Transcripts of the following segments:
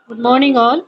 Good morning, all.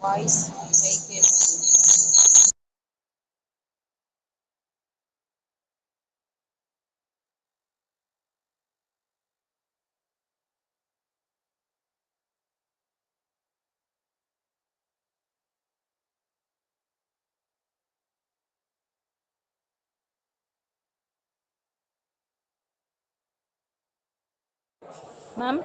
voice very carefully. Ma'am?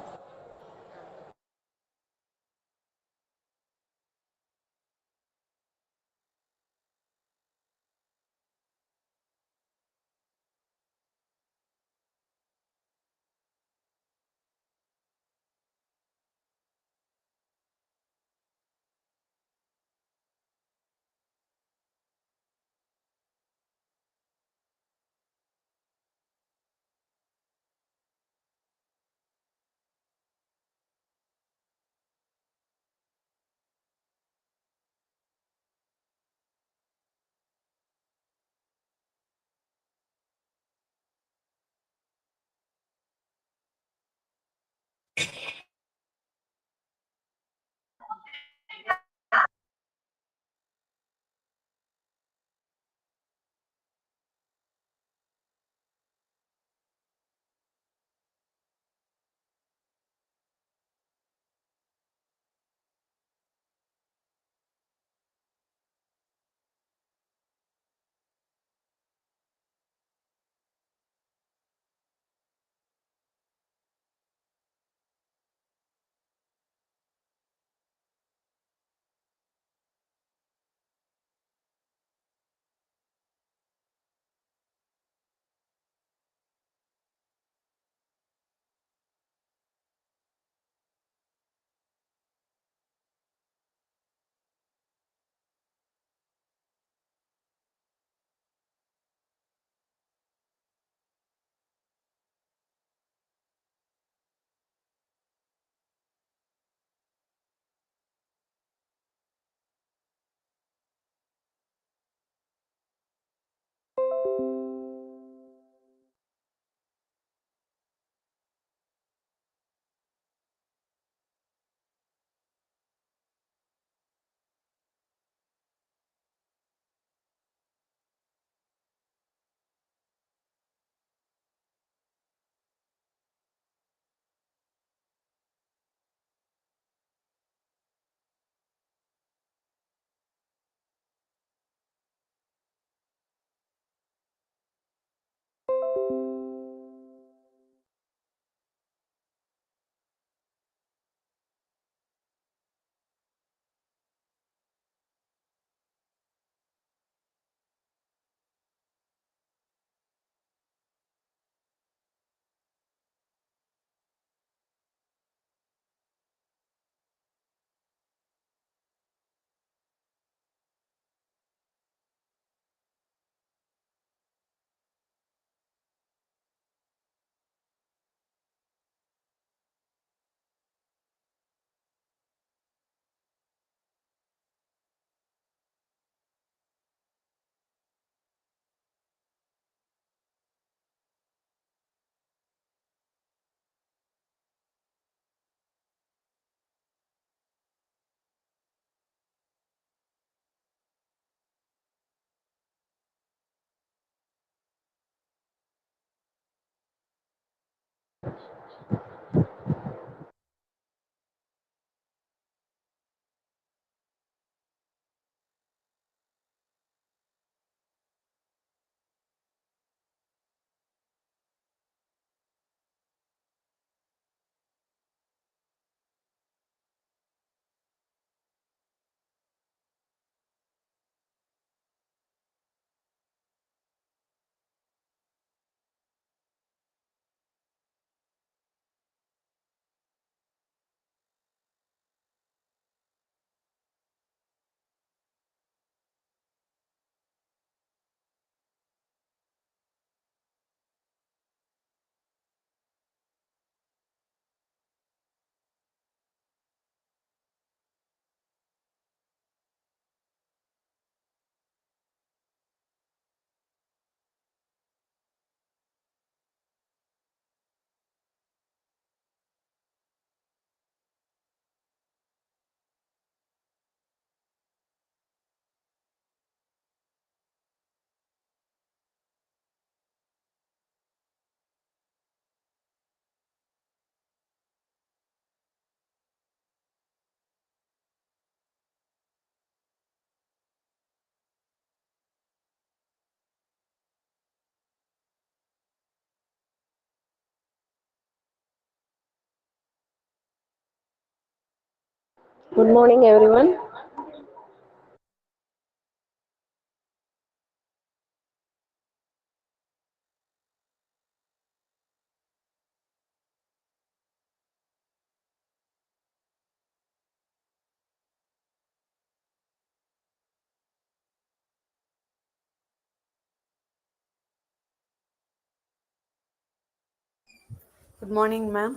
Good morning, everyone. Good morning, ma'am.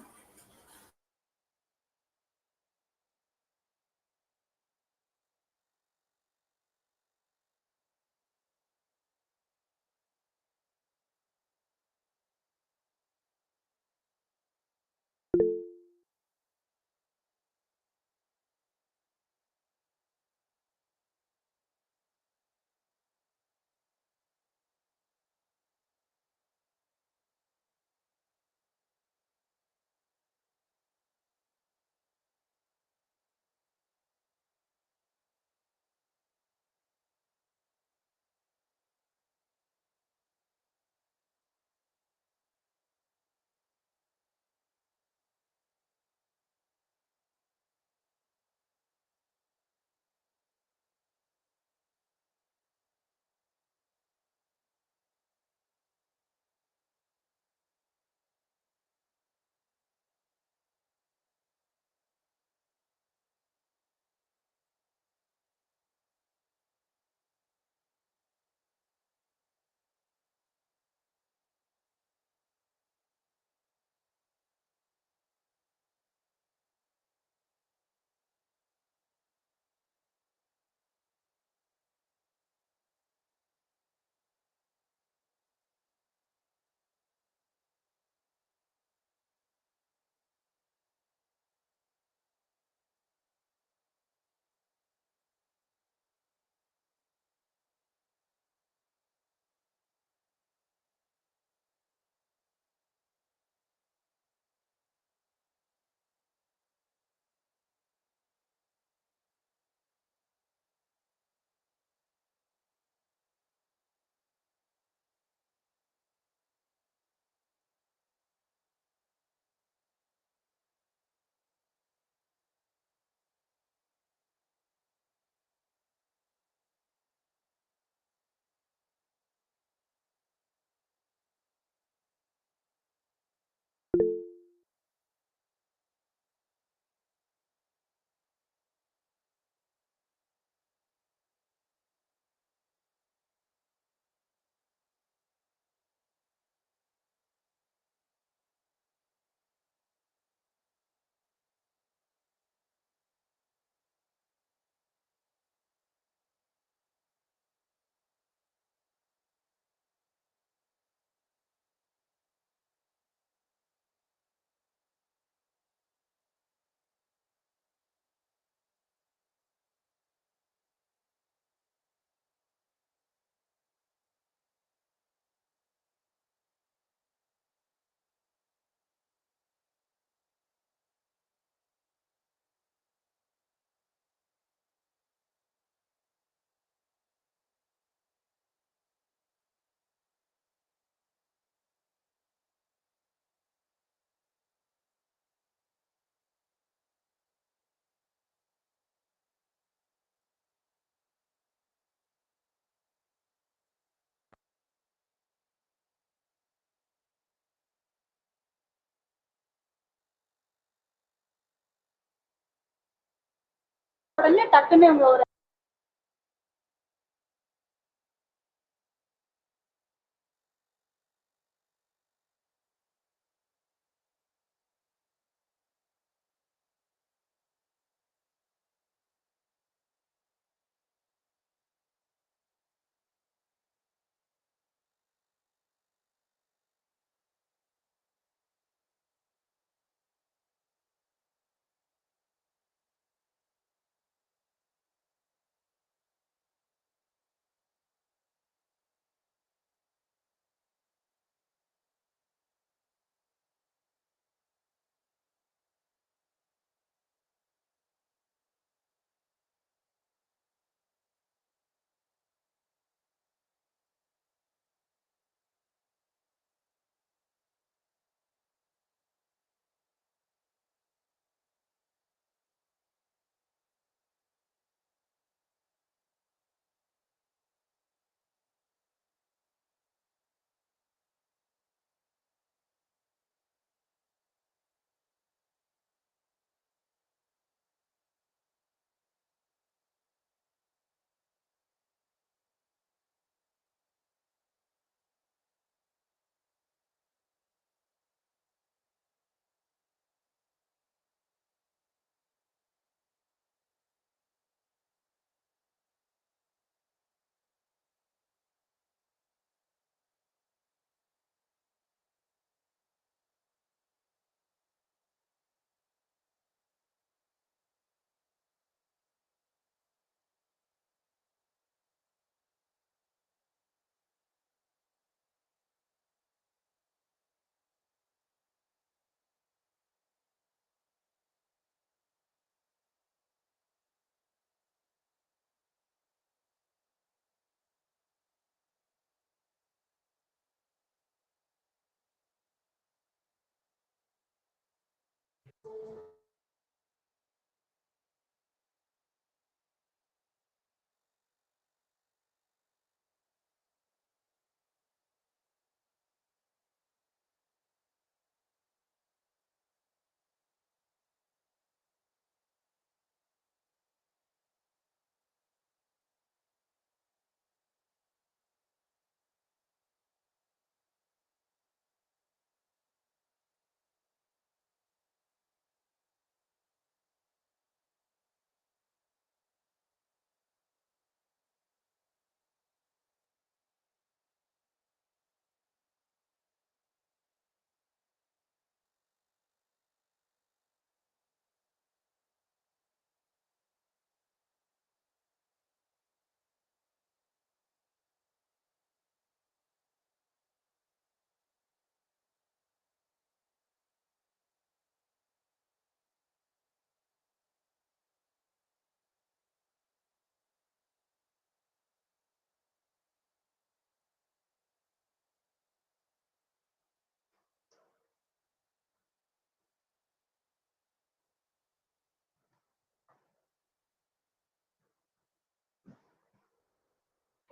உடனே டக்குன்னு நம்ம ஒரு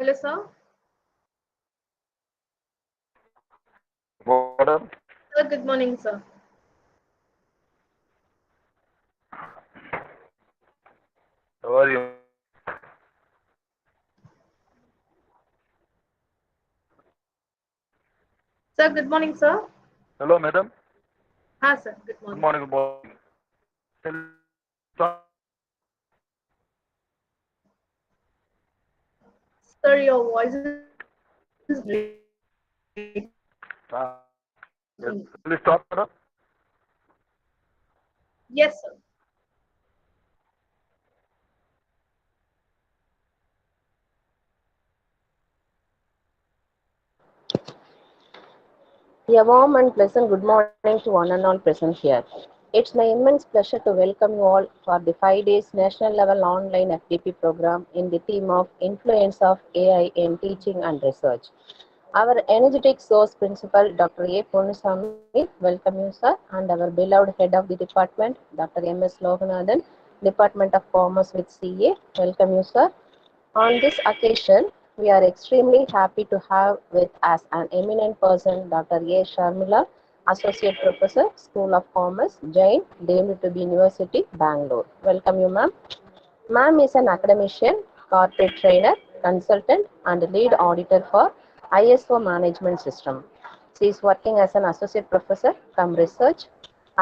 Hello, sir. Water. Sir, good morning, sir. How are you? Sir, good morning, sir. Hello, madam. Sir, good Good morning. morning. Good morning. Shall we start? Sir, your voice is breaking. Uh, yes. Shall we start, madam? Yes, sir. A warm and pleasant good morning to one and all present here. It's my immense pleasure to welcome you all for the 5 days national level online FDP program in the theme of Influence of AI in Teaching and Research. Our energetic source principal, Dr. A. Ponusamy, welcome you, sir, and our beloved head of the department, Dr. M. S. Loganathan, Department of Commerce with CA, welcome you, sir. On this occasion, we are extremely happy to have with us an eminent person, Dr. A. Sharmila, Associate Professor, School of Commerce, Jain, deemed to be University, Bangalore. Welcome you, ma'am. Ma'am is an academician, corporate trainer, consultant, and lead auditor for ISO management system. She is working as an associate professor from research,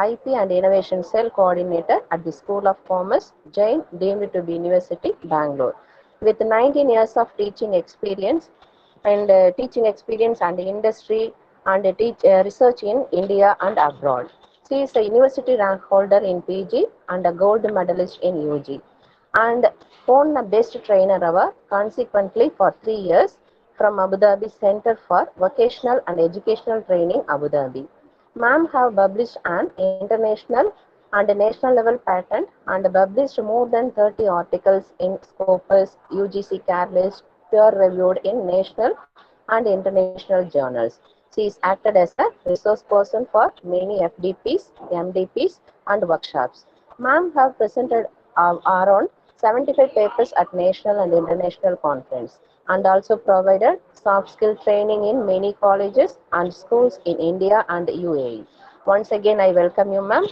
IP and innovation cell coordinator at the School of Commerce, Jain, deemed to be University, Bangalore. With 19 years of teaching experience and industry and research in India and abroad. She is a university rank holder in PG and a gold medalist in UG and won the Best Trainer Award consequently for 3 years from Abu Dhabi Center for Vocational and Educational Training, Abu Dhabi. Ma'am have published an international and national level patent and published more than 30 articles in Scopus, UGC Catalyst, peer reviewed in national and international journals. She is acted as a resource person for many FDPs, MDPs, and workshops. Ma'am have presented around 75 papers at national and international conference and also provided soft skill training in many colleges and schools in India and UAE. Once again, I welcome you, ma'am.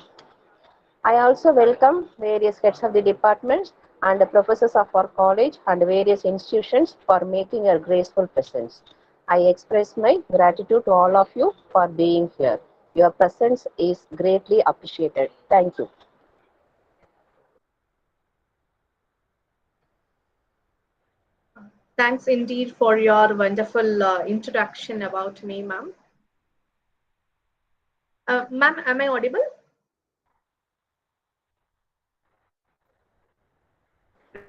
I also welcome various heads of the departments and the professors of our college and various institutions for making a graceful presence. I express my gratitude to all of you for being here. Your presence is greatly appreciated. Thank you. Thanks indeed for your wonderful introduction about me, ma'am. Ma'am, am I audible?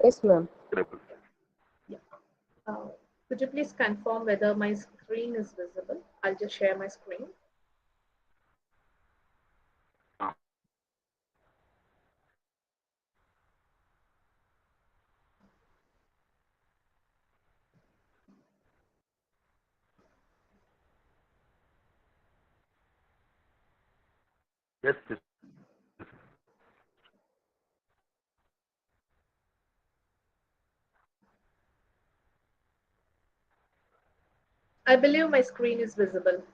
Yes, ma'am. Yeah. Uh, could you please confirm whether my screen is visible? I'll just share my screen. Yes, yes. I believe my screen is visible.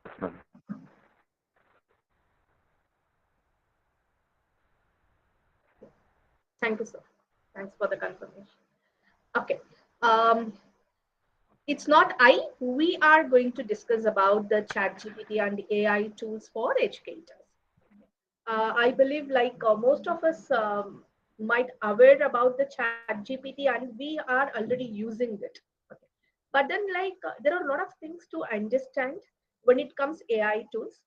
Yes, ma'am. Thank you, sir. Thanks for the confirmation. Okay. Um, it's not I. We are going to discuss about the chat GPT and AI tools for educators. I believe like most of us might aware about the chat GPT and we are already using it. Okay. But then like there are a lot of things to understand when it comes AI tools.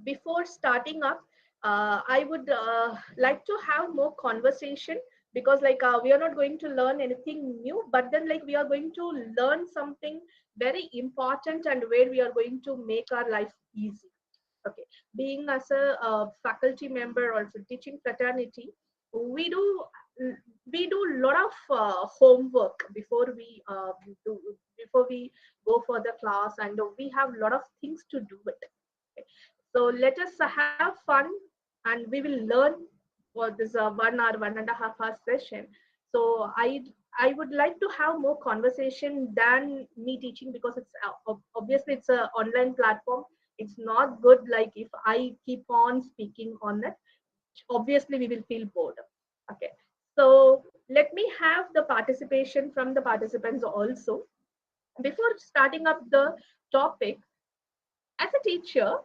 Before starting up, I would like to have more conversation because like we are not going to learn anything new, but then like we are going to learn something very important and where we are going to make our life easy. Okay, being as a faculty member or for teaching fraternity, we do we do a lot of homework do before we go for the class, and we have a lot of things to do it. Okay. So let us have fun, and we will learn for this 1 hour, 1.5 hour session. So I would like to have more conversation than me teaching, because it's obviously it's a online platform. It's not good like if I keep on speaking on it. Obviously we will feel bored. Okay. So let me have the participation from the participants also. Before starting up the topic, as a teacher,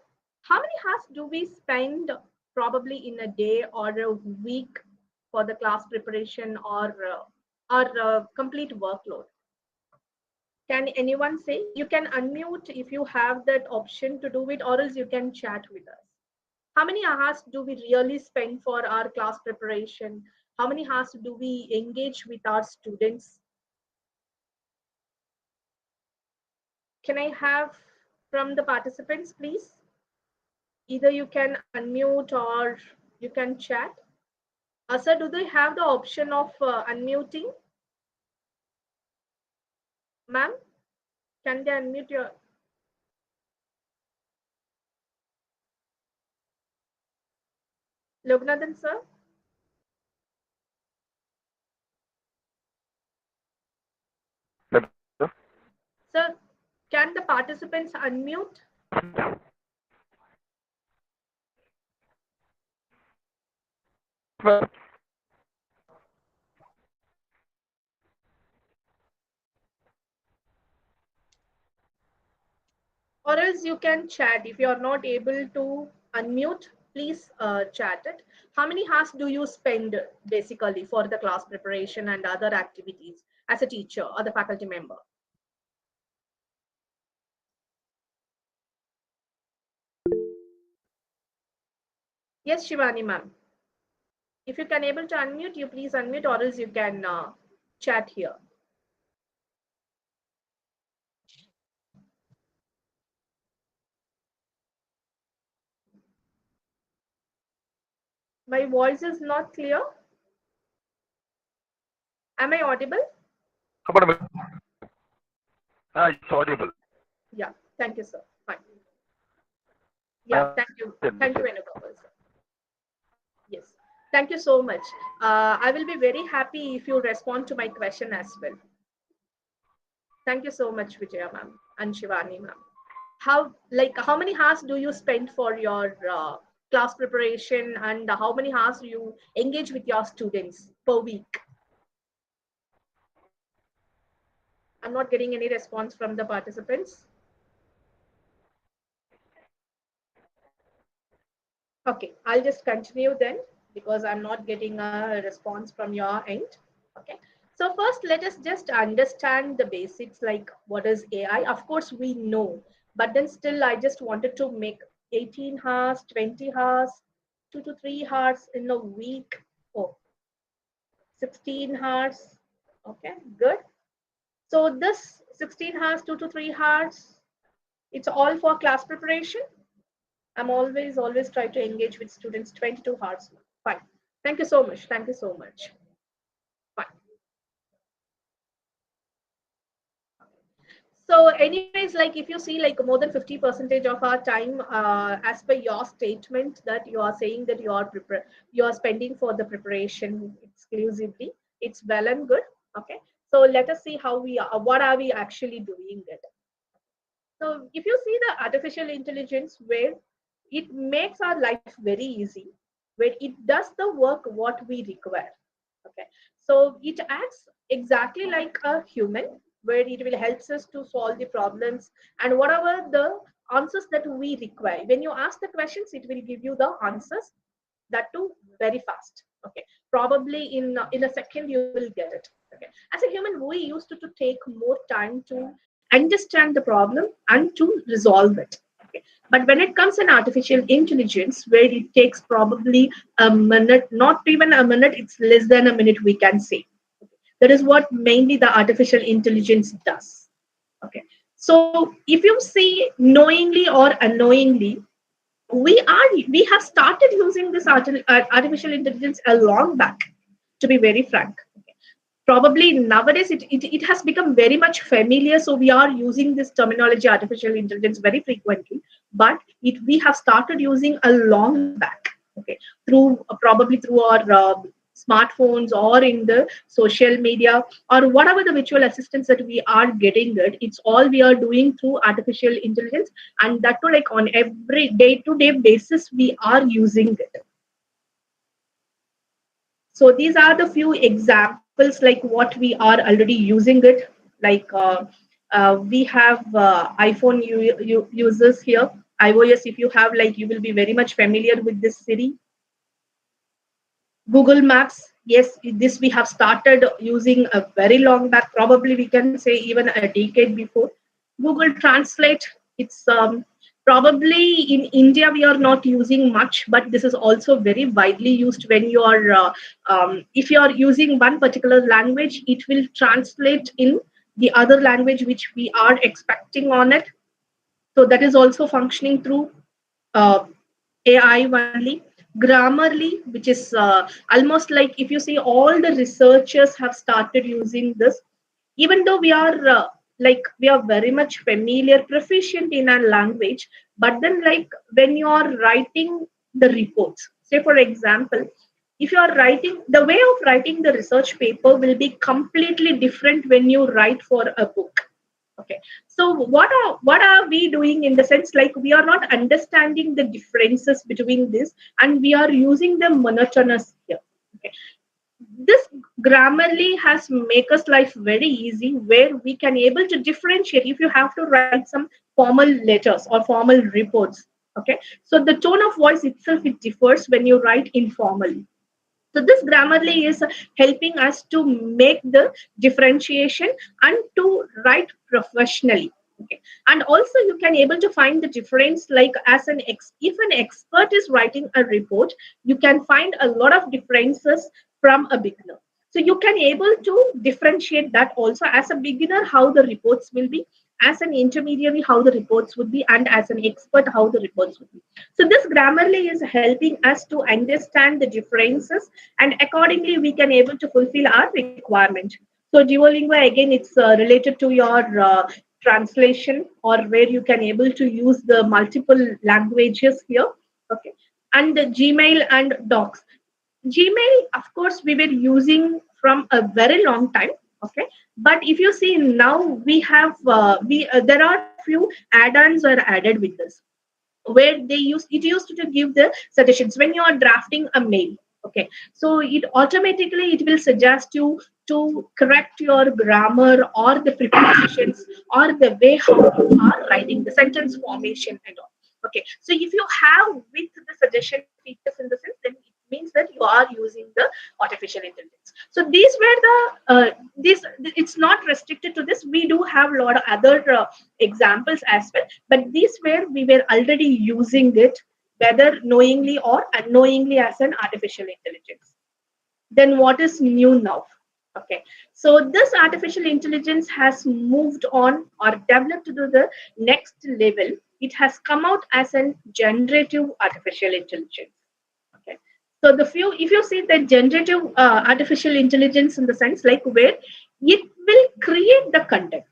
how many hours do we spend probably in a day or a week for the class preparation or complete workload? Can anyone say? You can unmute if you have that option to do it, or else you can chat with us. How many hours do we really spend for our class preparation? How many hours do we engage with our students? Can I have from the participants, please? Either you can unmute or you can chat. Sir, do they have the option of unmuting? Ma'am, can they unmute your Lognathan, sir? Sir, can the participants unmute? Or else you can chat. If you are not able to unmute, please chat it. How many hours do you spend basically for the class preparation and other activities as a teacher or the faculty member? Yes, Shivani ma'am. If you can able to unmute, you please unmute, or else you can chat here. My voice is not clear. Am I audible? It's audible. Yeah. Thank you, sir. Fine. Yeah. Thank you. Thank you, Venugopal, sir. Yes. Thank you so much. I will be very happy if you respond to my question as well. Thank you so much, Vijaya ma'am and Shivani ma'am. How many hours do you spend for your class preparation, and how many hours do you engage with your students per week? I'm not getting any response from the participants. Okay, I'll just continue then, because I'm not getting a response from your end. Okay. So first, let us just understand the basics, like what is AI. Of course, we know, but then still, I just wanted to make 18 hours, 20 hours, 2 to 3 hours in a week. Oh, 16 hours. Okay, good. So this 16 hours, 2 to 3 hours, it's all for class preparation. I'm always try to engage with students 22 hours. Fine. Thank you so much. Thank you so much. Fine. So anyways, like if you see like more than 50% of our time, as per your statement that you are saying that you are spending for the preparation exclusively, it's well and good. Okay. So let us see how we are, what are we actually doing it. So if you see the artificial intelligence, where it makes our life very easy, where it does the work what we require. Okay, so it acts exactly like a human, where it will helps us to solve the problems and whatever the answers that we require. When you ask the questions, it will give you the answers, that too very fast. Okay, probably in a second you will get it. Okay, as a human, we used to take more time to understand the problem and to resolve it. Okay, but when it comes in artificial intelligence, where it takes probably a minute, not even a minute, it's less than a minute, we can say. That is what mainly the artificial intelligence does. Okay, so if you see knowingly or unknowingly, we have started using this artificial intelligence a long back, to be very frank. Probably nowadays it has become very much familiar, so we are using this terminology artificial intelligence very frequently, but we have started using a long back. Okay, through probably through our smartphones or in the social media or whatever the virtual assistants that we are getting it, it's all we are doing through artificial intelligence, and that too like on every day-to-day basis we are using it. So these are the few examples like what we are already using it. Like we have iPhone users here. iOS, if you have, like, you will be very much familiar with this Siri. Google Maps, yes, this we have started using a very long back, probably we can say even a decade before. Google Translate, it's probably in India we are not using much, but this is also very widely used when you are, if you are using one particular language, it will translate in the other language which we are expecting on it. So that is also functioning through uh, AI only. Grammarly, which is almost like, if you see, all the researchers have started using this, even though we are like we are very much familiar, proficient in our language, but then like when you are writing the reports, say for example, if you are writing, the way of writing the research paper will be completely different when you write for a book. Okay, so what are we doing in the sense like we are not understanding the differences between this, and we are using them monotonous here. Okay, this Grammarly has make us life very easy, where we can able to differentiate if you have to write some formal letters or formal reports. Okay, so the tone of voice itself, it differs when you write informally. So this Grammarly is helping us to make the differentiation and to write professionally. Okay. And also you can able to find the difference, like as if an expert is writing a report, you can find a lot of differences from a beginner. So you can able to differentiate that also as a beginner how the reports will be, as an intermediary how the reports would be, and as an expert how the reports would be. So this Grammarly is helping us to understand the differences, and accordingly we can able to fulfill our requirement. So Duolingo, again, it's related to your translation, or where you can able to use the multiple languages here. Okay, and the Gmail and Docs. Gmail, of course, we were using from a very long time. Okay, but if you see now, we have we there are few add-ons are added with this, where it used to give the suggestions when you are drafting a mail. Okay, so it automatically it will suggest you to correct your grammar or the prepositions or the way how you are writing the sentence formation and all. Okay, so if you have with the suggestion features in the sense, then it means that you are using the artificial intelligence. So these were the this it's not restricted to this. We do have a lot of other examples as well, but these where we were already using it, whether knowingly or unknowingly, as an artificial intelligence. Then what is new now? Okay, so this artificial intelligence has moved on or developed to the next level. It has come out as a generative artificial intelligence. Okay, so the few, if you see the generative artificial intelligence in the sense like where it will create the content.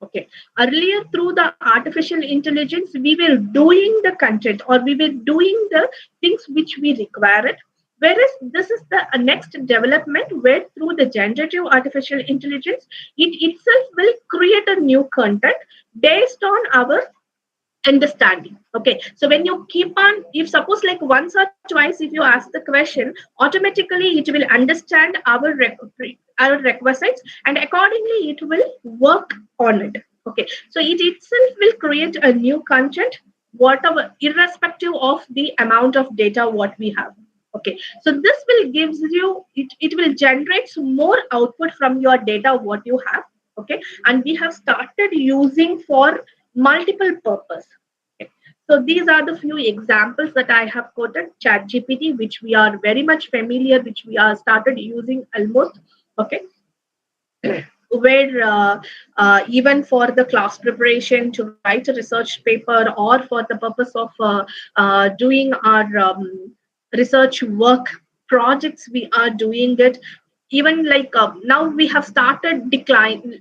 Okay, earlier through the artificial intelligence we were doing the content, or we were doing the things which we require it, whereas this is the next development, where through the generative artificial intelligence it itself will create a new content based on our understanding. Okay, so when you keep on, if suppose like once or twice if you ask the question, automatically it will understand our requisites, and accordingly it will work on it. Okay, so it itself will create a new content, whatever, irrespective of the amount of data what we have. Okay, so this will gives you it will generate more output from your data what you have. Okay, and we have started using for multiple purpose. Okay. So these are the few examples that I have quoted. Chat GPT, which we are very much familiar, which we are started using almost. Okay, where even for the class preparation to write a research paper, or for the purpose of doing our research work projects, we are doing it. Even like now we have started declining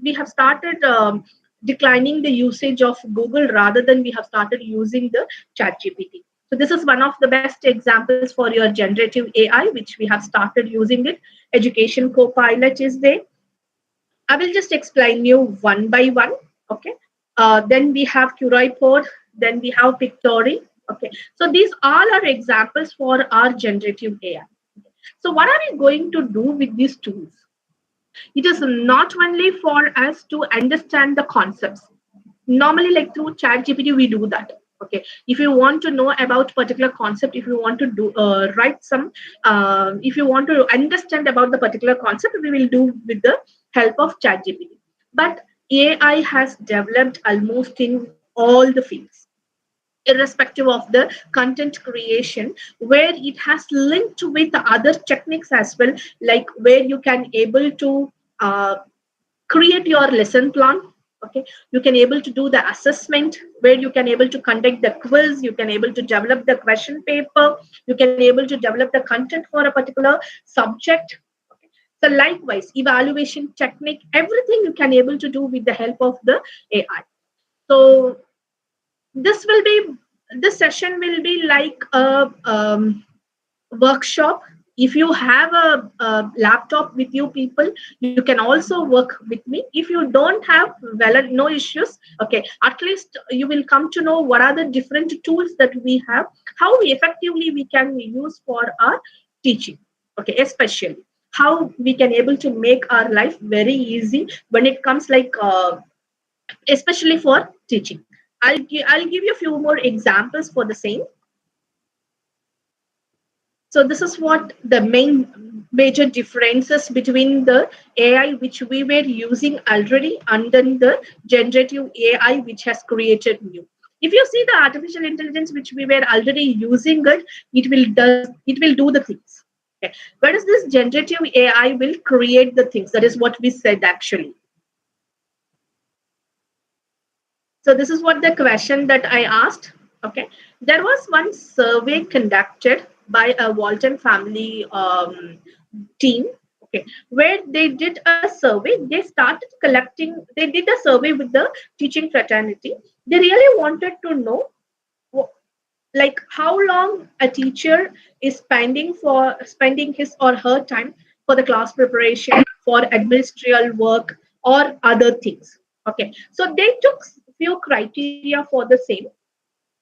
the usage of Google, rather than we have started using the Chat GPT. So this is one of the best examples for your generative AI, which we have started using it. Education Copilot is there. I will just explain you one by one. Okay. Then we have Curipod. Then we have Pictory. Okay. So these all are examples for our generative AI. So what are we going to do with these tools? It is not only for us to understand the concepts. Normally, like through ChatGPT, we do that. Okay, if you want to know about particular concept, if you want to do write some, if you want to understand about the particular concept, we will do with the help of ChatGPT. But AI has developed almost in all the fields, irrespective of the content creation, where it has linked with other techniques as well, like where you can able to uh, create your lesson plan. Okay, you can able to do the assessment, where you can able to conduct the quiz, you can able to develop the question paper, you can able to develop the content for a particular subject. Okay. So likewise, evaluation technique, everything you can able to do with the help of the AI. So this will be this session will be like a workshop. If you have a laptop with you people, you can also work with me. If you don't have, well, no issues. Okay, at least you will come to know what are the different tools that we have, how effectively we can use for our teaching. Okay, especially how we can able to make our life very easy when it comes like especially for teaching. I'll give you a few more examples for the same. So this is what the main major differences between the AI which we were using already and then the generative AI which has created new. If you see the artificial intelligence which we were already using it will do the things. Okay. Whereas this generative AI will create the things. That is what we said actually. So this is what the question that I asked. Okay, there was one survey conducted by a Walton family team. Okay, where they did a survey. They started collecting. They did a survey with the teaching fraternity. They really wanted to know, like how long a teacher is spending his or her time for the class preparation, for administrative work, or other things. Okay, so they took few criteria for the same,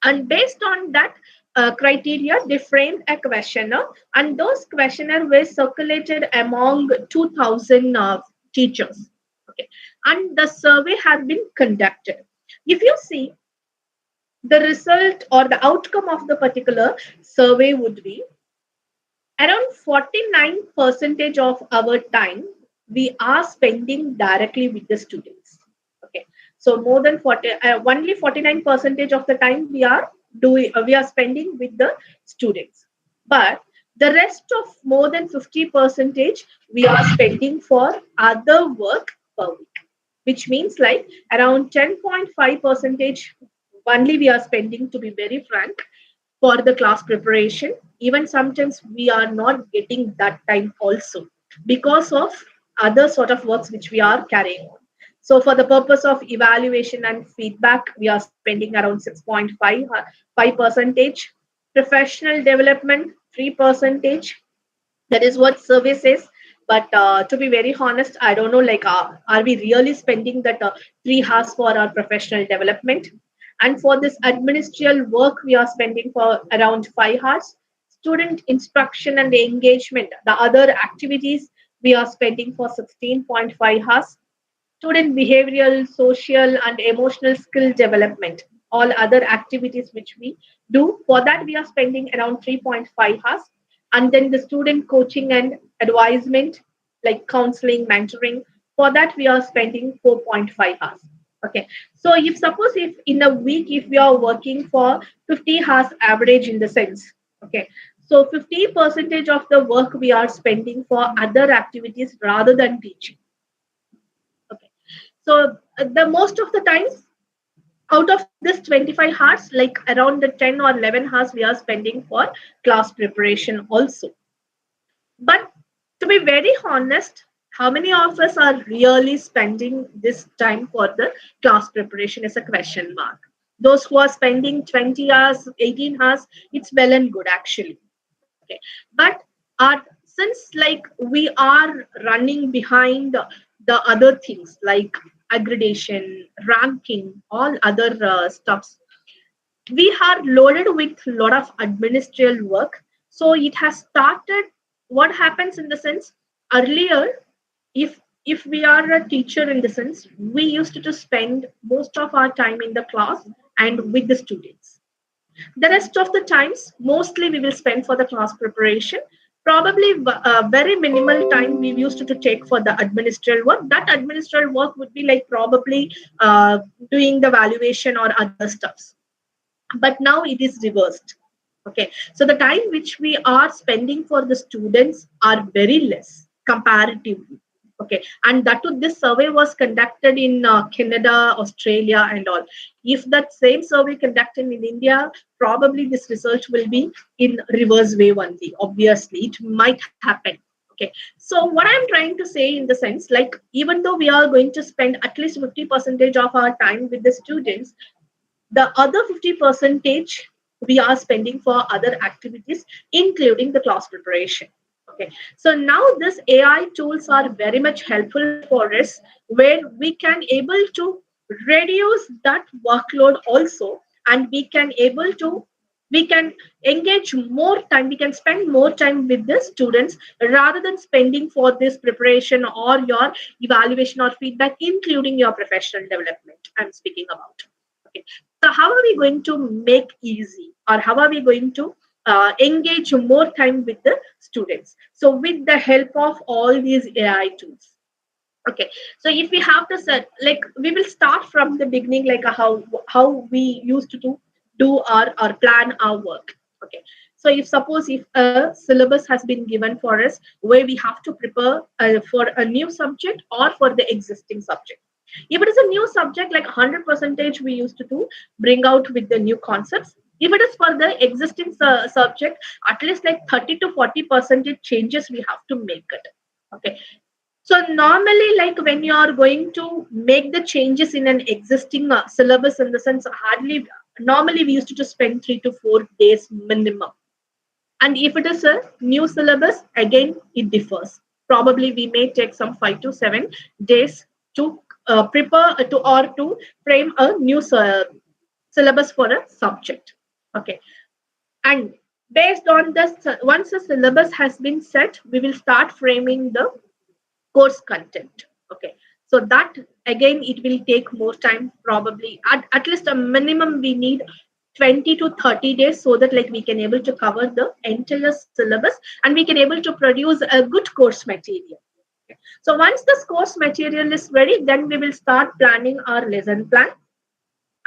and based on that criteria they framed a questionnaire, and those questionnaire were circulated among 2000 teachers. Okay, and the survey has been conducted. If you see, the result or the outcome of the particular survey would be around 49 percentage of our time we are spending directly with the students. Okay, so more than 40, only 49 percentage of the time we are spending with the students, but the rest of more than 50 percentage we are spending for other work per week, which means like around 10.5 percentage only we are spending, to be very frank, for the class preparation. Even sometimes we are not getting that time also because of other sort of works which we are carrying on. So for the purpose of evaluation and feedback, we are spending around 6.5 percentage. Professional development 3 percentage. That is what survey says. But to be very honest, I don't know, like are we really spending that 3 hours for our professional development? And for this administrative work we are spending for around 5 hours. Student instruction and engagement, the other activities, we are spending for 16.5 hours. Student behavioral, social, and emotional skill development, all other activities which we do. For that, we are spending around 3.5 hours. And then the student coaching and advisement, like counseling, mentoring, for that, we are spending 4.5 hours. Okay. So if suppose if in a week, if we are working for 50 hours average in the sense, okay. So 50 percentage of the work we are spending for other activities rather than teaching. Okay. So the most of the times out of this 25 hours, like around the 10 or 11 hours we are spending for class preparation also. But to be very honest, how many of us are really spending this time for the class preparation is a question mark. Those who are spending 20 hours, 18 hours, it's well and good actually. Okay, but since like we are running behind the other things like aggregation, ranking, all other stuffs, we are loaded with a lot of administrative work. So it has started. What happens in the sense, earlier, if we are a teacher in the sense, we used to spend most of our time in the class and with the students. The rest of the times, mostly we will spend for the class preparation. Probably very minimal time we used to take for the administrative work. That administrative work would be like probably doing the valuation or other stuffs. But now it is reversed. Okay, so the time which we are spending for the students are very less comparatively. Okay, and that too, this survey was conducted in Canada, Australia, and all. If that same survey conducted in India, probably this research will be in reverse way only. Obviously it might happen. Okay, so what I'm trying to say in the sense, like, even though we are going to spend at least 50 percentage of our time with the students, the other 50 percentage we are spending for other activities, including the class preparation. Okay, so now this AI tools are very much helpful for us, where we can able to reduce that workload also, and we can engage more time, we can spend more time with the students rather than spending for this preparation or your evaluation or feedback, including your professional development I'm speaking about. Okay, so how are we going to make easy, or how are we going to engage more time with the students? So with the help of all these AI tools. Okay, so if we have to set, like, we will start from the beginning, like how we used to do our plan our work. Okay, so if suppose if a syllabus has been given for us, where we have to prepare for a new subject or for the existing subject. If it is a new subject, like 100 percentage we used to do, bring out with the new concepts. If it is for the existing subject, at least like 30 to 40 percentage changes we have to make it. Okay, so normally, like when you are going to make the changes in an existing syllabus, in the sense, hardly normally we used to just spend 3 to 4 days minimum. And if it is a new syllabus, again it differs. Probably we may take some 5 to 7 days to prepare to frame a new syllabus for a subject. Okay, and based on this, once the syllabus has been set, we will start framing the course content. Okay, so that again it will take more time, probably at least a minimum we need 20 to 30 days, so that like we can able to cover the entire syllabus and we can able to produce a good course material. Okay. So once this course material is ready, then we will start planning our lesson plan.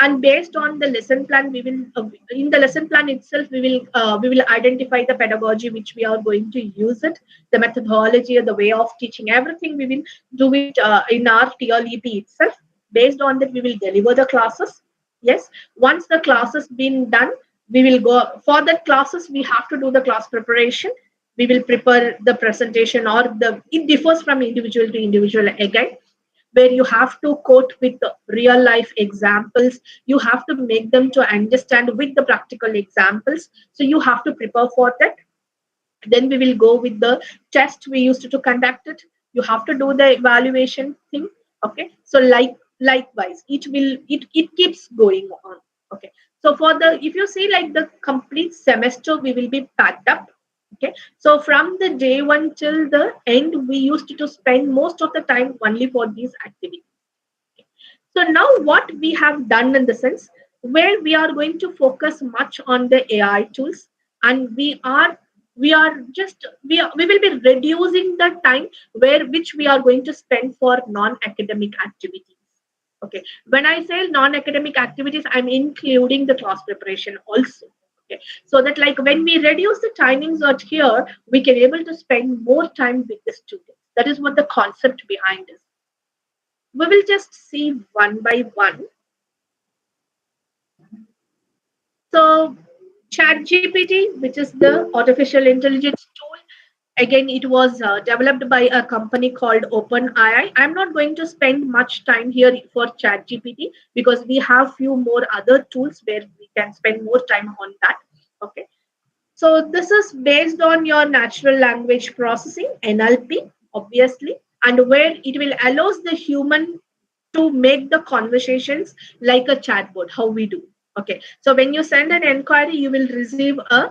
And based on the lesson plan, we will in the lesson plan itself we will identify the pedagogy which we are going to use it, the methodology or the way of teaching, everything we will do it in our TLEP itself. Based on that, we will deliver the classes. Yes, once the class has been done, we will go for that classes, we have to do the class preparation. We will prepare the presentation, or the it differs from individual to individual again, where you have to quote with the real life examples. You have to make them to understand with the practical examples. So you have to prepare for that. Then we will go with the test we used to conduct it. You have to do the evaluation thing. Okay, so likewise it keeps going on. Okay, so for the, if you see like the complete semester we will be packed up. Okay, so from the day one till the end, we used to spend most of the time only for these activities. So now what we have done in the sense, where we are going to focus much on the AI tools, and we will be reducing the time where which we are going to spend for non-academic activities. Okay, when I say non-academic activities, I'm including the class preparation also. Okay, so that like when we reduce the timings out here, we can able to spend more time with the students. That is what the concept behind is. We will just see one by one. So ChatGPT, which is the artificial intelligence tool, Again, it was developed by a company called OpenAI. I'm not going to spend much time here for ChatGPT because we have few more other tools where we can spend more time on that. Okay. So this is based on your natural language processing, NLP, obviously, and where it will allows the human to make the conversations like a chatbot, how we do. Okay, so when you send an inquiry, you will receive a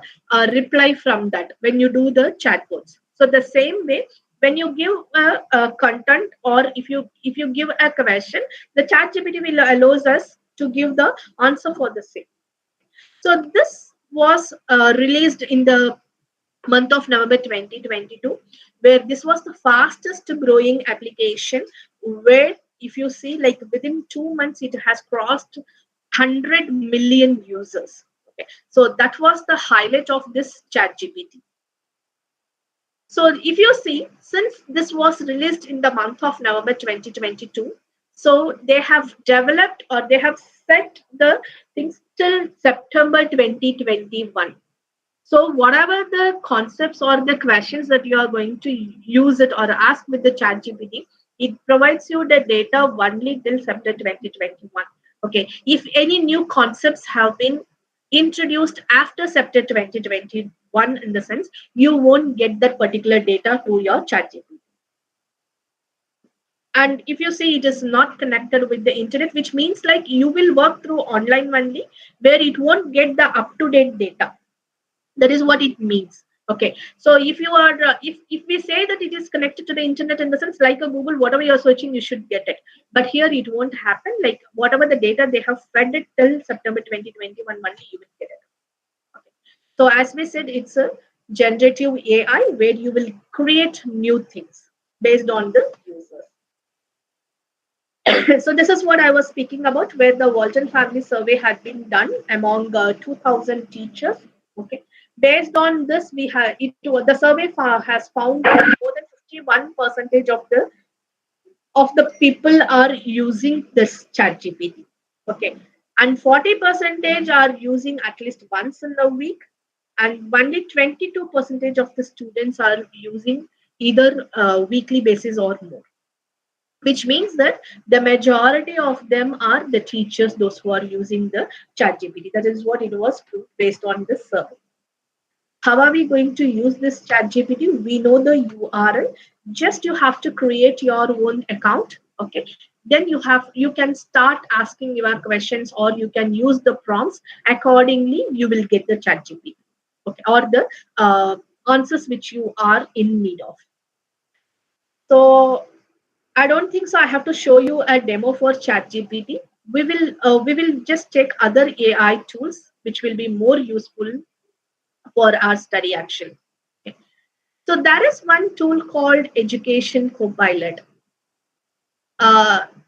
reply from that when you do the chatbots. So the same way, when you give a content, or if you give a question, the chat GPT will allows us to give the answer for the same. So this was released in the month of November 2022, where this was the fastest growing application, where if you see, like within 2 months it has crossed 100 million users. Okay, so that was the highlight of this chat GPT. So if you see, since this was released in the month of November 2022, so they have developed, or they have set the things till September 2021. So whatever the concepts or the questions that you are going to use it or ask with the chat GPT, it provides you the data only till September 2021. Okay. If any new concepts have been introduced after September 2021, in the sense, you won't get that particular data to your chat GPT. And if you see, it is not connected with the internet, which means like you will work through online only, where it won't get the up-to-date data. That is what it means. Okay, so if you are if we say that it is connected to the internet, in the sense like a Google, whatever you're searching, you should get it. But here it won't happen. Like whatever the data they have fed it till September 2021 monday, you will get it. Okay. So as we said, it's a generative AI where you will create new things based on the users. So this is what I was speaking about, where the Walton family survey had been done among 2,000 teachers. Okay, based on this, we have the survey has found that more than 51% of the people are using this chat GPT. Okay, and 40% are using at least once in a week, and only 22% of the students are using either weekly basis or more, which means that the majority of them are the teachers, those who are using the chat GPT. That is what it was proved based on this survey. How are we going to use this chat GPT? We know the URL. Just you have to create your own account. Okay. Then you can start asking your questions, or you can use the prompts accordingly. You will get the chat GPT. Okay, or the answers which you are in need of. So I don't think so. I have to show you a demo for ChatGPT. We will just take other AI tools which will be more useful for our study action. Okay. So there is one tool called Education Copilot.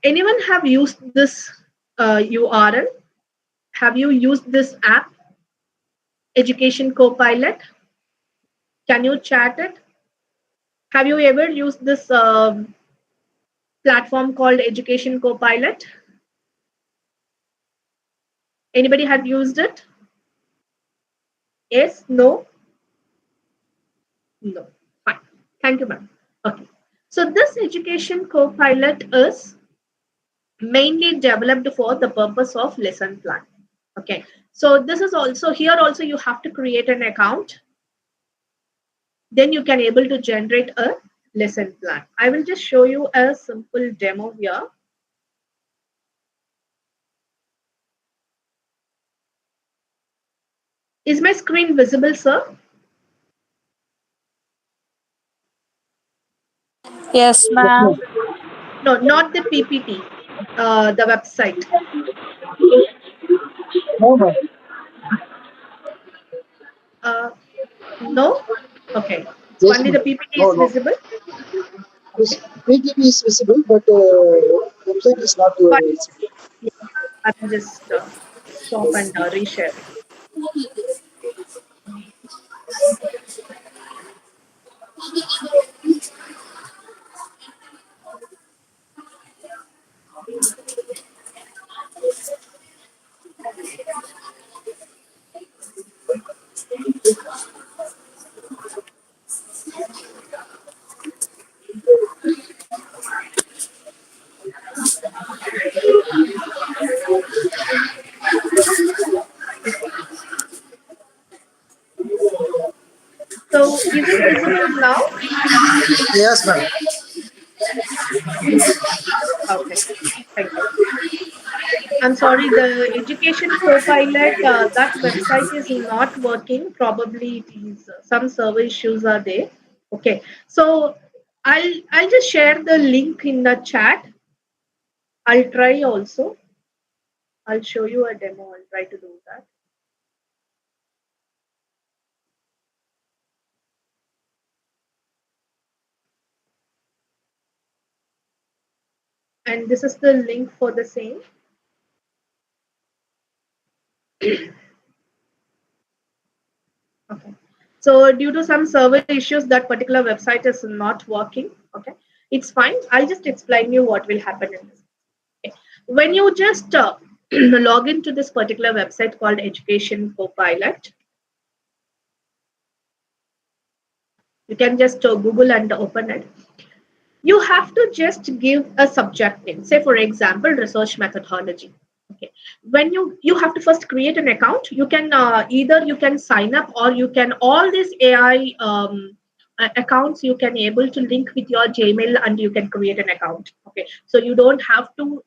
Anyone have used this URL? Have you used this app, Education Copilot? Can you chat it? Have you ever used this platform called Education Copilot? Anybody have used it? Yes? No? No. Fine. Thank you, ma'am. Okay. So this Education Copilot is mainly developed for the purpose of lesson plan. Okay. So this is also, here also you have to create an account. Then you can able to generate a lesson plan. I will just show you a simple demo here. Is my screen visible, sir? Yes, ma'am. No, not the PPT, the website. Uh, no? Okay. Yes, Only ma'am. the PPT No, is no. visible. This Okay. PTP is visible, but website is not Fine. visible. Yeah, I will just stop and reshare. Yes, ma'am. Okay, thank you. I'm sorry, the education co-pilot, that website is not working. Probably it is some server issues are there. Okay, so I'll just share the link in the chat. I'll try also. I'll show you a demo. I'll try to do that. And this is the link for the same. Okay. So due to some server issues, that particular website is not working. Okay. It's fine. I'll just explain you what will happen in this. Okay. When you just log into this particular website called Education Copilot, you can just Google and open it. You have to just give a subject name. Say, for example, research methodology. Okay. When you have to first create an account, you can either you can sign up, or you can all these AI accounts you can able to link with your Gmail, and you can create an account. Okay, so you don't have to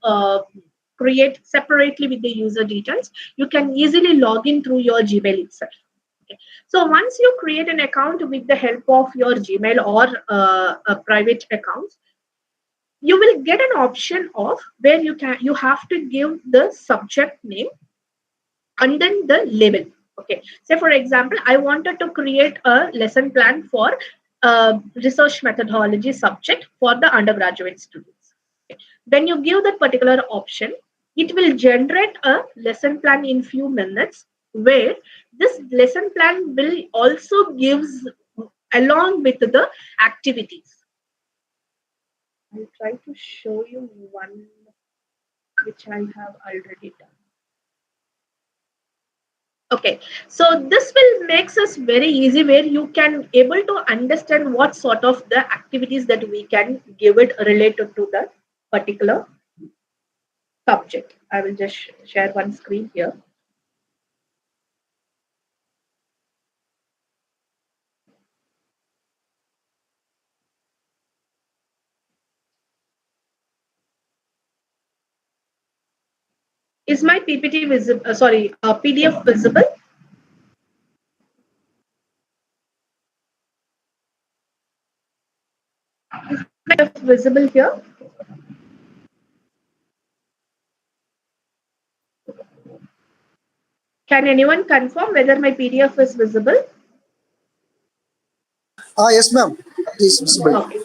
create separately with the user details. You can easily log in through your Gmail itself. Okay. So once you create an account with the help of your Gmail or a private accounts, you will get an option of where you have to give the subject name and then the label. Okay, say for example, I wanted to create a lesson plan for research methodology subject for the undergraduate students. Okay. When you give that particular option, it will generate a lesson plan in few minutes, where this lesson plan will also gives along with the activities. I'll try to show you one which I have already done. Okay, so this will makes us very easy, where you can able to understand what sort of the activities that we can give it related to the particular subject. I will just share one screen here. Is my PPT visible? Sorry, PDF visible? PDF visible here? Can anyone confirm whether my PDF is visible? Yes, ma'am. It is visible. Okay.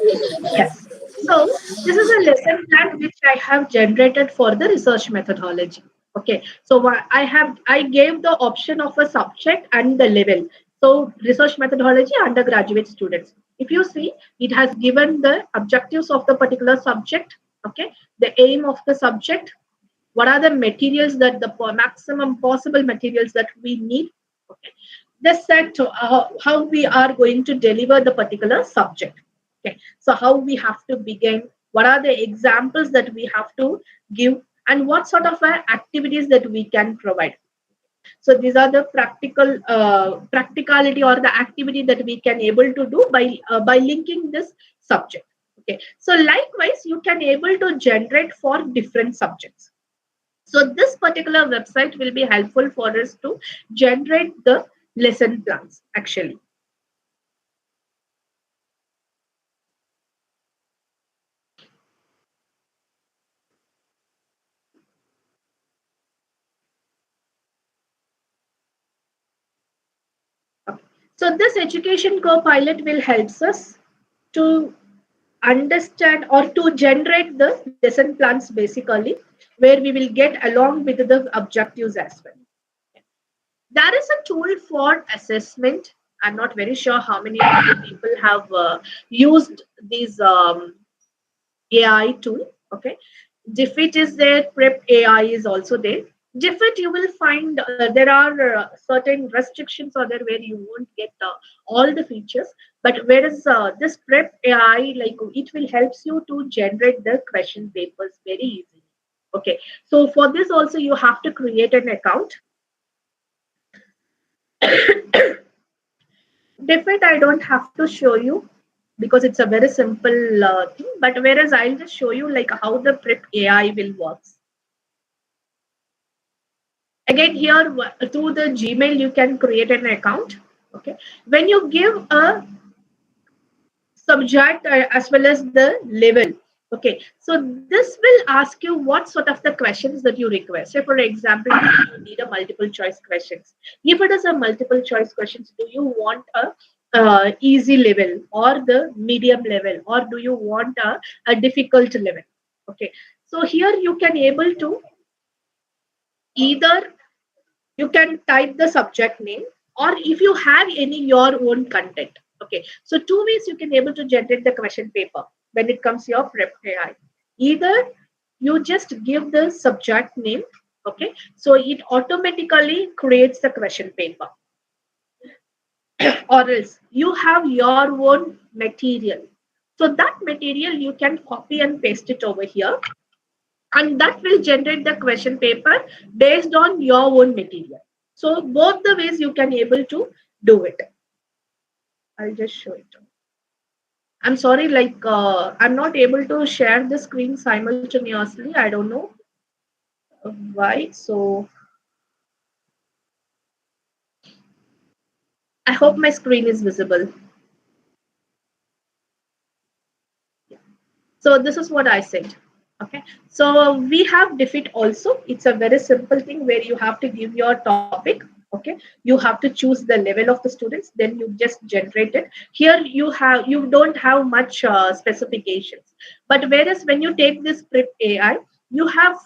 Yes. So this is a lesson plan which I have generated for the research methodology. Okay. So I gave the option of a subject and the level. So research methodology undergraduate students. If you see, it has given the objectives of the particular subject. Okay. The aim of the subject. What are the materials that the maximum possible materials that we need? Okay. They said to how we are going to deliver the particular subject. Okay, so how we have to begin, what are the examples that we have to give, and what sort of activities that we can provide. So these are the practicality or the activity that we can able to do by linking this subject. Okay, so likewise you can able to generate for different subjects. So this particular website will be helpful for us to generate the lesson plans actually. Okay. So this education co-pilot will helps us to understand or to generate the lesson plans basically, where we will get along with the objectives as well. There is a tool for assessment. I'm not very sure how many of the people have used these AI tool. Okay, Defeat is there, Prep AI is also there. Defeat, you will find there are certain restrictions or there where you won't get all the features. But whereas this Prep AI, like it will helps you to generate the question papers very easily. Okay, so for this also you have to create an account. Defeat, I don't have to show you. because it's a very simple thing. But whereas I'll just show you like how the prep AI will works. Again, here through the Gmail you can create an account. Okay, when you give a subject as well as the level. Okay, so this will ask you what sort of the questions that you require. Say for example, you need a multiple choice questions. If it is a multiple choice questions, do you want a easy level or the medium level, or do you want a difficult level? Okay, so here you can able to either you can type the subject name, or if you have any your own content. Okay, so two ways you can able to generate the question paper when it comes to your prep AI. Either you just give the subject name, okay, so it automatically creates the question paper, or else you have your own material. So that material you can copy and paste it over here, and that will generate the question paper based on your own material. So both the ways you can able to do it. I'll just show it. I'm sorry, like I'm not able to share the screen simultaneously. I don't know why. So I hope my screen is visible. So this is what I said. Okay, so we have defeat also. It's a very simple thing where you have to give your topic. Okay, you have to choose the level of the students, then you just generate it. Here you don't have much specifications, but whereas when you take this prep AI, you have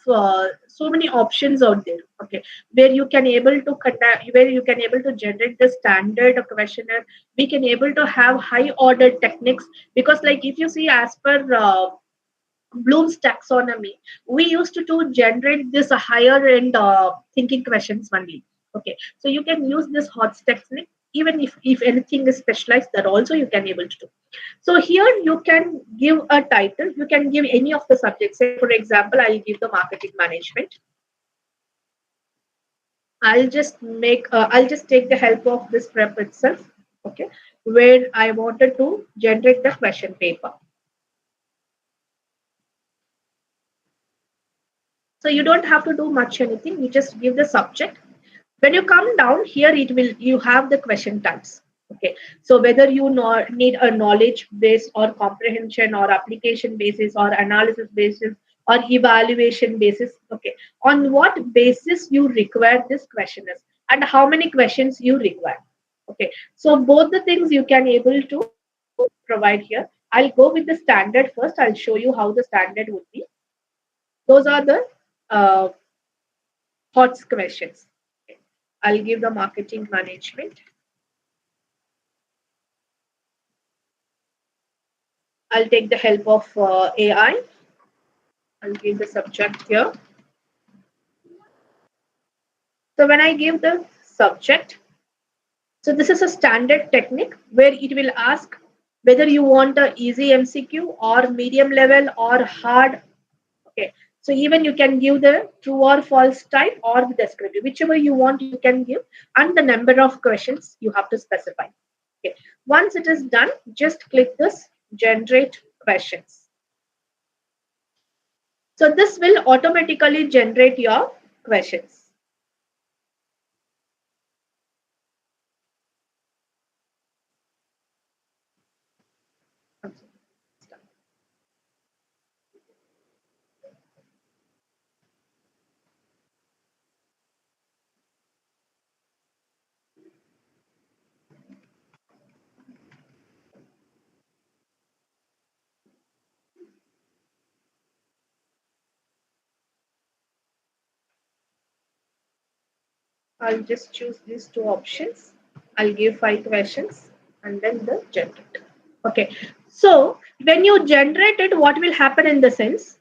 so many options out there. Okay, where you can able to conduct, where you can able to generate the standard questionnaire. We can able to have high order techniques, because like if you see as per Bloom's taxonomy, we used to generate this higher end thinking questions only. Okay, so you can use this hot technique. Even if anything is specialized, that also you can able to do. So here you can give a title. You can give any of the subjects. Say for example, I'll give the marketing management. I'll just take the help of this prep itself. Okay, where I wanted to generate the question paper. So you don't have to do much anything. You just give the subject. When you come down here, you have the question types. Okay, so whether you need a knowledge based or comprehension or application basis or analysis basis or evaluation basis. Okay, on what basis you require this questionnaire and how many questions you require. Okay, so both the things you can able to provide here. I'll go with the standard first. I'll show you how the standard would be. Those are the uh, hot questions. Okay. I'll give the marketing management. I'll take the help of AI. I'll give the subject here. So when I give the subject, so this is a standard technique where it will ask whether you want a easy MCQ or medium level or hard. Okay. So even you can give the true or false type or the descriptive, whichever you want, you can give, and the number of questions you have to specify. Okay. Once it is done, just click this generate questions. So this will automatically generate your questions. I'll just choose these two options. I'll give 5 questions and then the generate. Okay. So when you generate it, what will happen in the sense?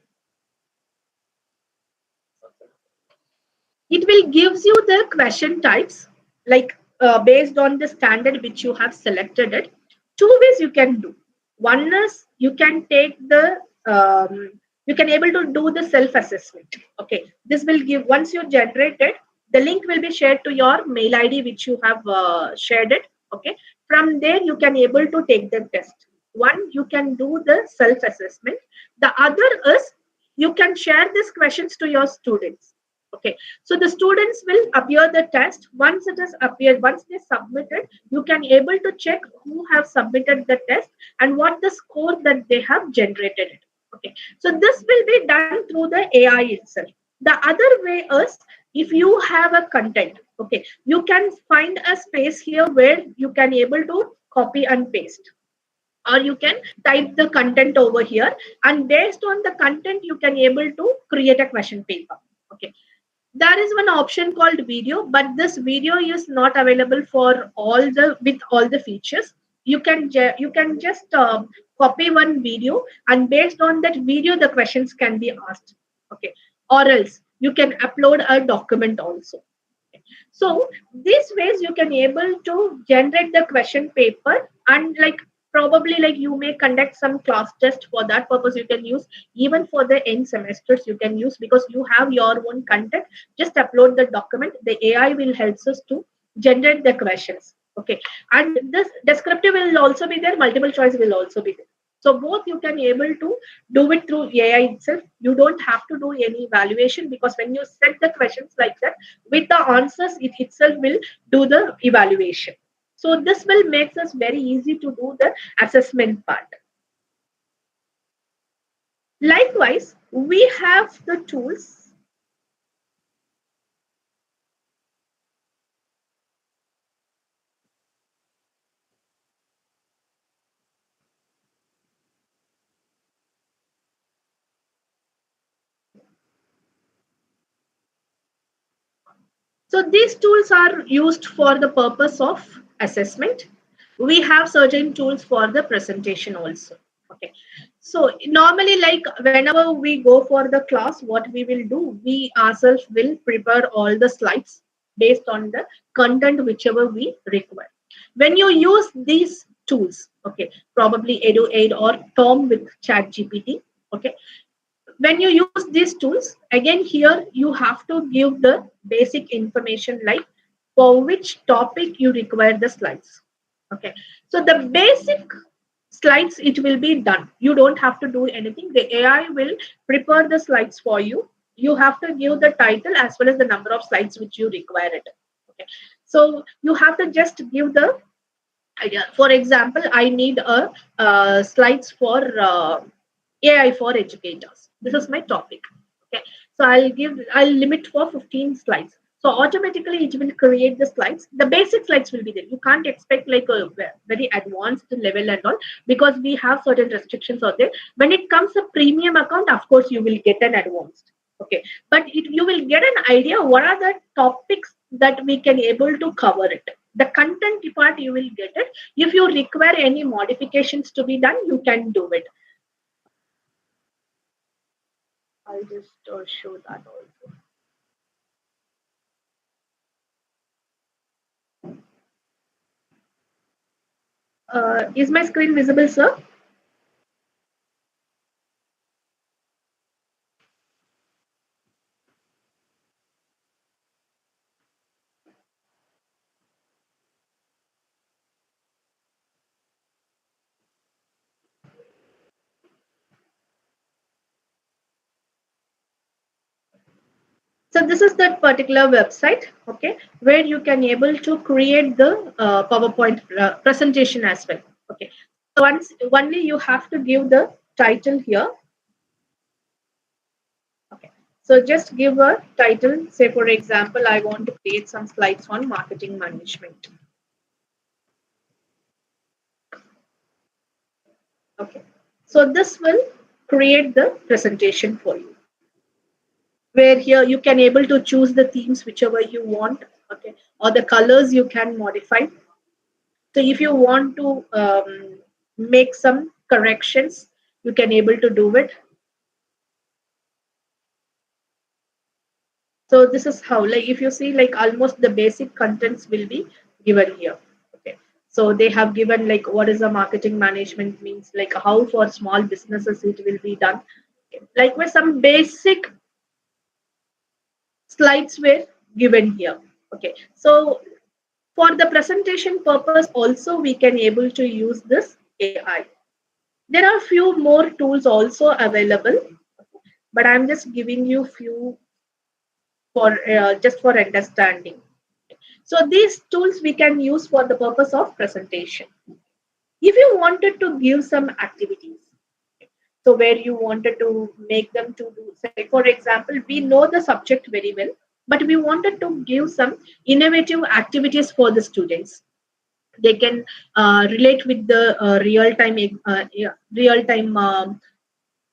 It will gives you the question types, like based on the standard which you have selected it. Two ways you can do. One is you can take the you can able to do the self assessment. Okay, this will give, once you generate it, the link will be shared to your mail ID which you have shared it. Okay, from there you can able to take the test. One, you can do the self-assessment. The other is you can share these questions to your students. Okay, so the students will appear the test. Once it is appeared, once they submit it, you can able to check who have submitted the test and what the score that they have generated it. Okay, so this will be done through the AI itself. The other way is if you have a content, okay, you can find a space here where you can able to copy and paste, or you can type the content over here, and based on the content you can able to create a question paper. Okay, there is one option called video, but this video is not available for all the with all the features. You can just copy one video, and based on that video the questions can be asked. Okay, or else you can upload a document also. So these ways you can able to generate the question paper, and like probably like you may conduct some class test. For that purpose you can use, even for the end semesters you can use, because you have your own content. Just upload the document, the AI will help us to generate the questions. Okay, and this descriptive will also be there, multiple choice will also be there. So both you can able to do it through AI itself. You don't have to do any evaluation, because when you set the questions like that, with the answers it itself will do the evaluation. So this will make us very easy to do the assessment part. Likewise, we have the tools. So these tools are used for the purpose of assessment. We have certain tools for the presentation also. Okay. So normally, like whenever we go for the class, what we will do, we ourselves will prepare all the slides based on the content whichever we require. When you use these tools, okay, probably EduAid or Tom with ChatGPT, okay, when you use these tools, again here you have to give the basic information like for which topic you require the slides. Okay, so the basic slides it will be done, you don't have to do anything, the AI will prepare the slides for you. You have to give the title as well as the number of slides which you require it. Okay, so you have to just give the idea. For example, I need a slides for AI for educators. This is my topic. Okay, so I'll limit for 15 slides. So automatically it will create the slides. The basic slides will be there. You can't expect like a very advanced level and all, because we have certain restrictions out there. When it comes to premium account, of course you will get an advanced. Okay, but you will get an idea what are the topics that we can able to cover it. The content part you will get it. If you require any modifications to be done, you can do it. I'll just show that also. Is my screen visible, sir? So this is that particular website, okay, where you can able to create the PowerPoint presentation as well. Okay, so once only you have to give the title here. Okay, so just give a title. Say for example, I want to create some slides on marketing management. Okay, so this will create the presentation for you, where here you can able to choose the themes whichever you want. Okay, or the colors you can modify. So if you want to make some corrections, you can able to do it. So this is how, like if you see, like almost the basic contents will be given here. Okay, so they have given like what is a marketing management means, like how for small businesses it will be done. Okay. Like with some basic slides were given here. Okay, so for the presentation purpose also we can able to use this AI. There are few more tools also available, but I'm just giving you few for just for understanding. So these tools we can use for the purpose of presentation. If you wanted to give some activities, so where you wanted to make them to do, say for example, we know the subject very well, but we wanted to give some innovative activities for the students. They can relate with the real time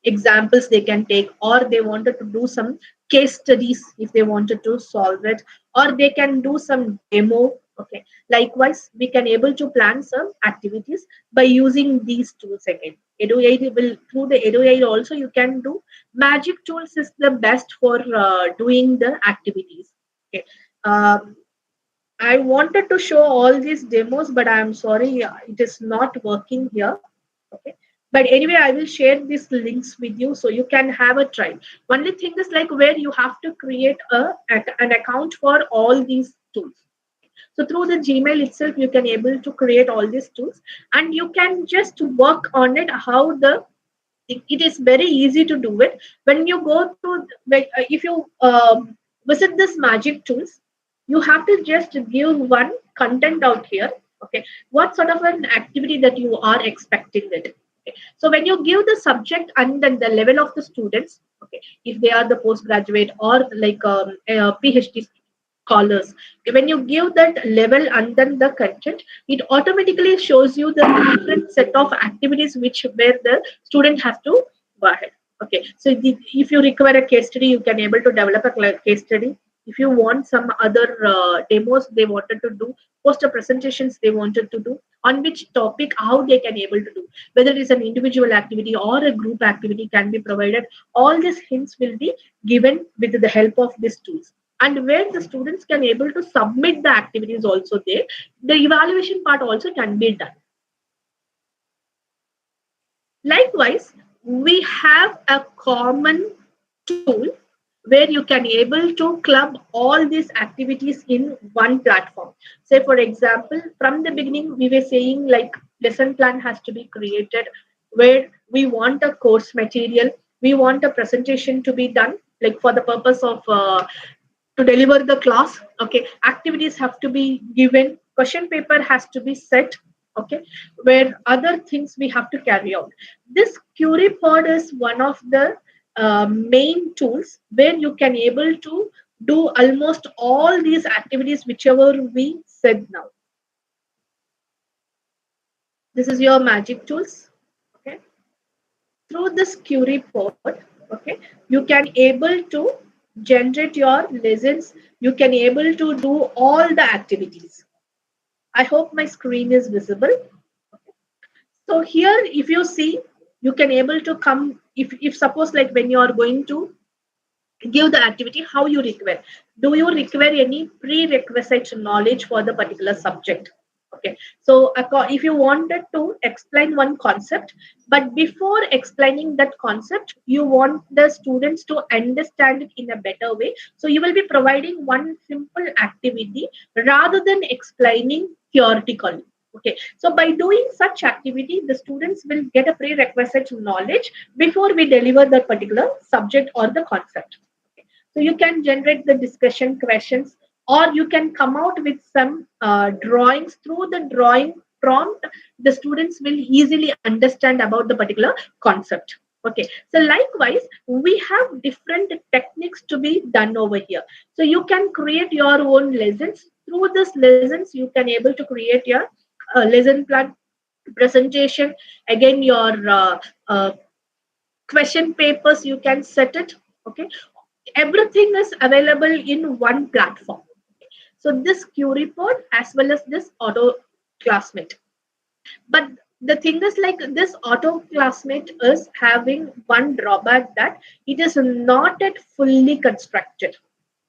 examples they can take, or they wanted to do some case studies if they wanted to solve it, or they can do some demo. Okay, likewise we can able to plan some activities by using these tools. Again, EduAid will, through the EduAid also you can do. Magic tools is the best for doing the activities. Okay. um, I wanted to show all these demos, but I'm sorry, it is not working here. Okay. But anyway, I will share these links with you so you can have a try. Only thing is like where you have to create an account for all these tools. So through the Gmail itself, you can able to create all these tools, and you can just work on it. How the it is very easy to do it. When you go to, like, if you visit this magic tools, you have to just give one content out here. Okay, what sort of an activity that you are expecting it. Okay. So when you give the subject and then the level of the students, okay, if they are the postgraduate or like PhD scholars, when you give that level and then the content, it automatically shows you the different set of activities which where the student has to go ahead. Okay, so if you require a case study, you can able to develop a case study. If you want some other demos they wanted to do, poster presentations they wanted to do, on which topic, how they can able to do, whether it is an individual activity or a group activity can be provided. All these hints will be given with the help of these tools, and where the students can able to submit the activities also there. The evaluation part also can be done. Likewise, we have a common tool where you can able to club all these activities in one platform. Say for example, from the beginning we were saying like lesson plan has to be created, where we want a course material, we want a presentation to be done, like for the purpose of to deliver the class. Okay, activities have to be given, question paper has to be set. Okay, where other things we have to carry out. This query pod is one of the main tools where you can able to do almost all these activities whichever we said now. This is your magic tools. Okay, through this query pod, okay, you can able to generate your lessons, you can able to do all the activities. I hope my screen is visible. So here if you see, you can able to come, if suppose like when you are going to give the activity, how you require, do you require any prerequisite knowledge for the particular subject. Okay, so if you wanted to explain one concept, but before explaining that concept you want the students to understand it in a better way, so you will be providing one simple activity rather than explaining theoretically. Okay, so by doing such activity the students will get a prerequisite knowledge before we deliver that particular subject or the concept. So you can generate the discussion questions, or you can come out with some drawings. Through the drawing prompt, the students will easily understand about the particular concept. Okay, so likewise, we have different techniques to be done over here. So you can create your own lessons. Through this lessons, you can able to create your lesson plan, presentation, again your question papers you can set it. Okay, everything is available in one platform. So this Q report as well as this auto classmate. But the thing is like this auto classmate is having one drawback, that it is not yet fully constructed.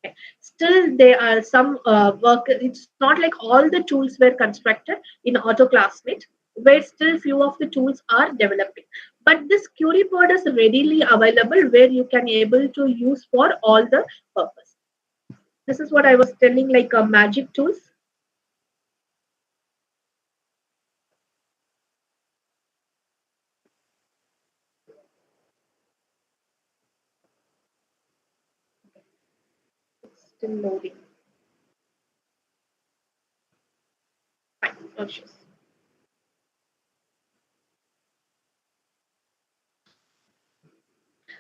Okay. Still, there are some work. It's not like all the tools were constructed in auto classmate, where still few of the tools are developing. But this query pod is readily available where you can able to use for all the purpose. This is what I was telling, like magic tools. Still loading. Fine, no issues.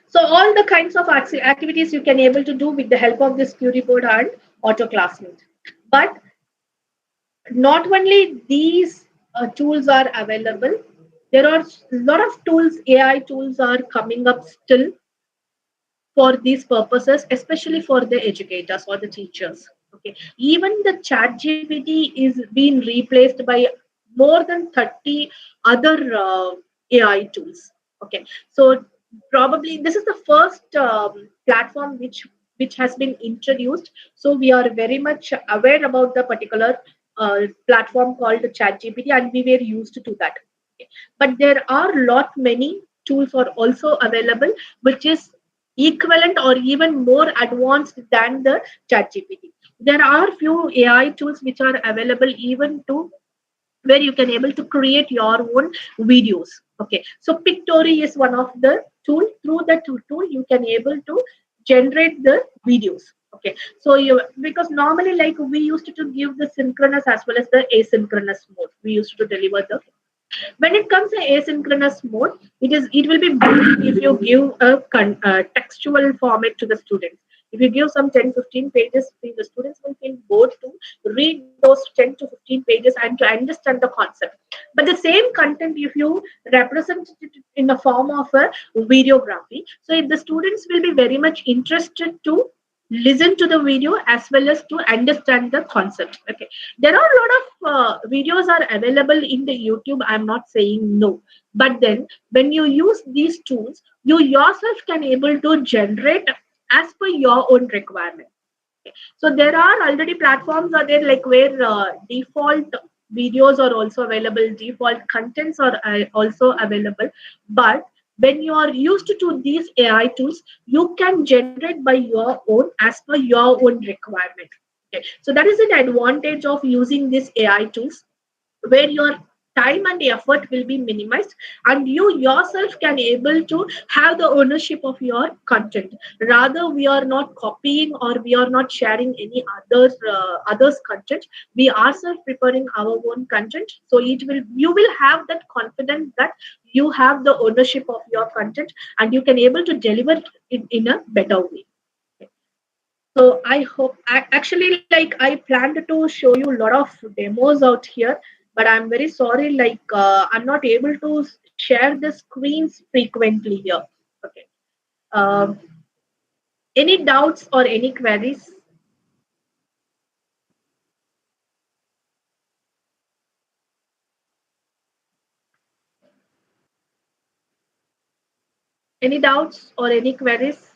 So all the kinds of activities you can able to do with the help of this query board and auto classmate. But not only these tools are available, there are a lot of tools, AI tools are coming up still for these purposes, especially for the educators or the teachers. Okay, even the Chat GPT is being replaced by more than 30 other AI tools. Okay, so probably this is the first platform which has been introduced. So we are very much aware about the particular platform called Chat GPT, and we were used to that. Okay. But there are lot many tools are also available, which is equivalent or even more advanced than the ChatGPT. There are few AI tools which are available even to where you can able to create your own videos. Okay, so Pictory is one of the tool. Through that tool, you can able to generate the videos. Okay, so you because normally like we used to give the synchronous as well as the asynchronous mode. We used to deliver the when it comes to asynchronous mode, it will be better if you give a textual format to the students. If you give some 10-15 pages, the students will feel bored to read those 10 to 15 pages and to understand the concept. But the same content, if you represent it in the form of a videography, so if the students will be very much interested to listen to the video as well as to understand the concept. Okay, there are a lot of videos are available in the YouTube. I'm not saying no, but then when you use these tools, you yourself can able to generate as per your own requirement. So there are already platforms are there like where default videos are also available, default contents are also available. But when you are used to these AI tools, you can generate by your own as per your own requirement. Okay. So that is an advantage of using these AI tools, where your time and effort will be minimized, and you yourself can able to have the ownership of your content. Rather, we are not copying or we are not sharing any others content. We ourselves preparing our own content, so it will you will have that confidence that you have the ownership of your content and you can able to deliver it in a better way. So I hope actually like I planned to show you a lot of demos out here, but I'm very sorry like I'm not able to share the screens frequently here. Okay. Um, any doubts or any queries? Any doubts or any queries?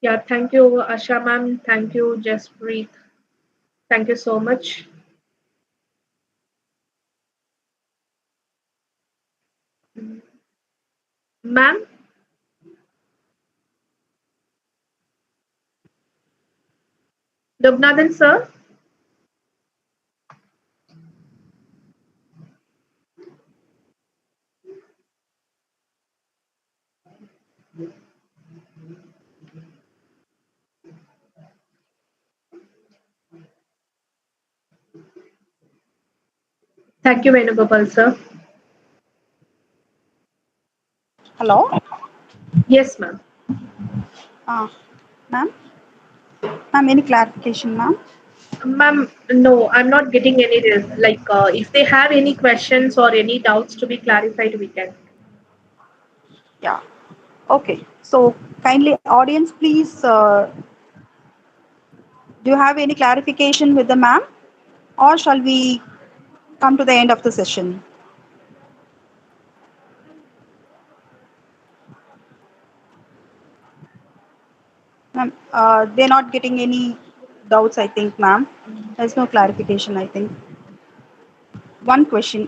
Yeah, thank you, Asha ma'am. Thank you, Jaspreet. Thank you so much. Ma'am, Lognathan sir. Thank you, Venugopal sir. Hello, Yes, ma'am. uh, ma'am. Ma'am, any clarification, ma'am? Ma'am, no, I'm not getting any like if they have any questions or any doubts to be clarified, we can. Yeah. Okay. So kindly, audience, please. Do you have any clarification with the ma'am, or shall we come to the end of the session? Ma'am, they're not getting any doubts. I think, ma'am. There's no clarification. I think. One question.